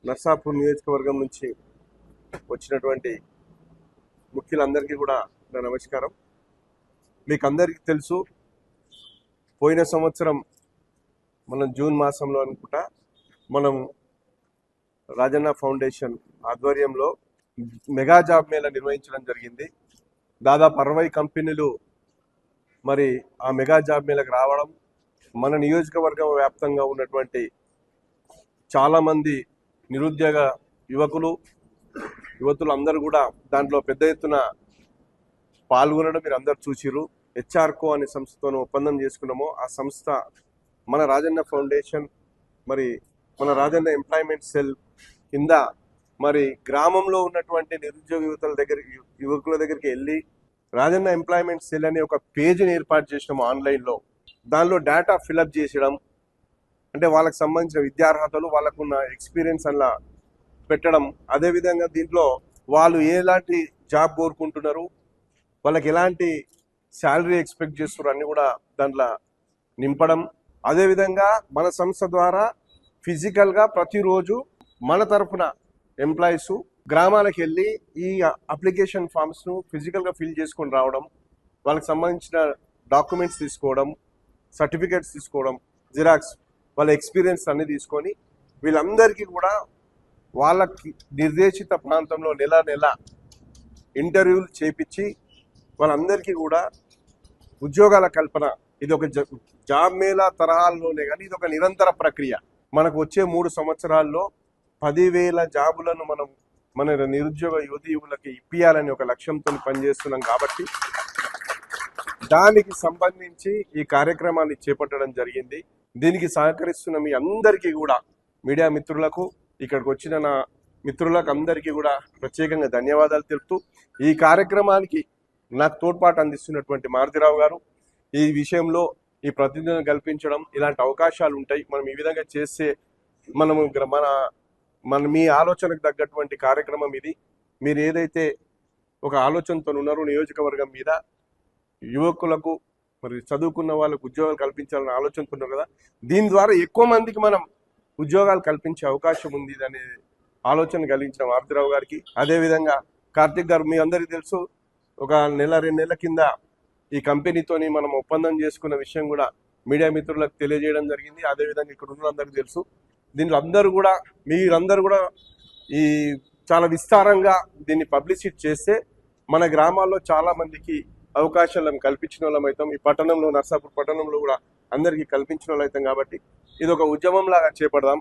నర్సాపూర్ నియోజకవర్గం నుంచి వచ్చినటువంటి ముఖ్యులందరికీ కూడా నా నమస్కారం. మీకు అందరికీ తెలుసు, పోయిన సంవత్సరం మనం జూన్ మాసంలో అనుకుంటా మనం రాజన్న ఫౌండేషన్ ఆధ్వర్యంలో మెగా జాబ్ మేళా నిర్వహించడం జరిగింది. దాదాపు 60 కంపెనీలు మరి ఆ మెగా జాబ్ మేళకు రావడం, మన నియోజకవర్గం వ్యాప్తంగా ఉన్నటువంటి చాలామంది నిరుద్యోగ యువతులు అందరూ కూడా దాంట్లో పెద్ద ఎత్తున పాల్గొనడం మీరు అందరు చూసిరు. హెచ్ఆర్కో అనే సంస్థతో ఒప్పందం చేసుకున్నామో ఆ సంస్థ మన రాజన్న ఫౌండేషన్ మరి మన రాజన్న ఎంప్లాయ్మెంట్ సెల్ కింద మరి గ్రామంలో ఉన్నటువంటి నిరుద్యోగ యువకుల దగ్గరికి వెళ్ళి రాజన్న ఎంప్లాయ్మెంట్ సెల్ అనే ఒక పేజీని ఏర్పాటు చేసినాము ఆన్లైన్లో. దానిలో డేటా ఫిలప్ చేసడం అంటే వాళ్ళకి సంబంధించిన విద్యార్హతలు, వాళ్ళకున్న ఎక్స్పీరియన్స్ అలా పెట్టడం, అదేవిధంగా దీంట్లో వాళ్ళు ఎలాంటి జాబ్ కోరుకుంటున్నారు, వాళ్ళకి ఎలాంటి శాలరీ ఎక్స్పెక్ట్ చేస్తున్నారు అన్ని కూడా దాంట్లో నింపడం. అదేవిధంగా మన సంస్థ ద్వారా ఫిజికల్గా ప్రతిరోజు మన తరఫున ఎంప్లాయీస్ గ్రామాలకు వెళ్ళి ఈ అప్లికేషన్ ఫామ్స్ను ఫిజికల్గా ఫిల్ చేసుకొని రావడం, వాళ్ళకి సంబంధించిన డాక్యుమెంట్స్ తీసుకోవడం, సర్టిఫికేట్స్ తీసుకోవడం, జిరాక్స్, వాళ్ళ ఎక్స్పీరియన్స్ అన్ని తీసుకొని వీళ్ళందరికీ కూడా వాళ్ళకి నిర్దేశిత ప్రాంతంలో నెల ఇంటర్వ్యూలు చేపించి వాళ్ళందరికీ కూడా ఉద్యోగాల కల్పన. ఇది ఒక జాబ్ మేళా తరహాల్లోనే కానీ ఇది ఒక నిరంతర ప్రక్రియ. మనకు వచ్చే 3 సంవత్సరాల్లో 10,000 జాబులను మన నిరుద్యోగ యువకులకి ఇప్పియాలని ఒక లక్ష్యంతో పనిచేస్తున్నాం. కాబట్టి దానికి సంబంధించి ఈ కార్యక్రమాన్ని చేపట్టడం జరిగింది. దీనికి సహకరిస్తున్న మీ అందరికీ కూడా, మీడియా మిత్రులకు, ఇక్కడికి వచ్చిన నా మిత్రులకు అందరికీ కూడా ప్రత్యేకంగా ధన్యవాదాలు తెలుపుతూ, ఈ కార్యక్రమానికి నాకు తోడ్పాటు అందిస్తున్నటువంటి మారుతిరావు గారు, ఈ విషయంలో ఈ ప్రతినిధులను కల్పించడం, ఇలాంటి అవకాశాలు ఉంటాయి, మనం ఈ విధంగా చేస్తే మనము మన మీ ఆలోచనకు తగ్గటువంటి కార్యక్రమం ఇది. మీరు ఏదైతే ఒక ఆలోచనతో ఉన్నారో నియోజకవర్గం మీద, యువకులకు మరి చదువుకున్న వాళ్ళకు ఉద్యోగాలు కల్పించాలనే ఆలోచనతో ఉన్నారు కదా, దీని ద్వారా ఎక్కువ మందికి మనం ఉద్యోగాలు కల్పించే అవకాశం ఉంది అనే ఆలోచన కలిగించిన మారుతిరావు గారికి, అదేవిధంగా కార్తిక్ గారు, మీ అందరికీ తెలుసు, ఒక 1-2 నెలల కింద ఈ కంపెనీతోని మనం ఒప్పందం చేసుకున్న విషయం కూడా మీడియా మిత్రులకు తెలియజేయడం జరిగింది. అదేవిధంగా ఇక్కడ ఉన్న అందరికీ తెలుసు. దీంట్లో మీరందరూ కూడా ఈ చాలా విస్తారంగా దీన్ని పబ్లిసిటీ చేస్తే మన గ్రామాల్లో చాలా మందికి అవకాశాలను కల్పించిన వాళ్ళం అవుతాం. ఈ పట్టణంలో, నర్సాపూర్ పట్టణంలో కూడా అందరికీ కల్పించిన వాళ్ళు అవుతాం. కాబట్టి ఇది ఒక ఉద్యమం లాగా చేపడదాం.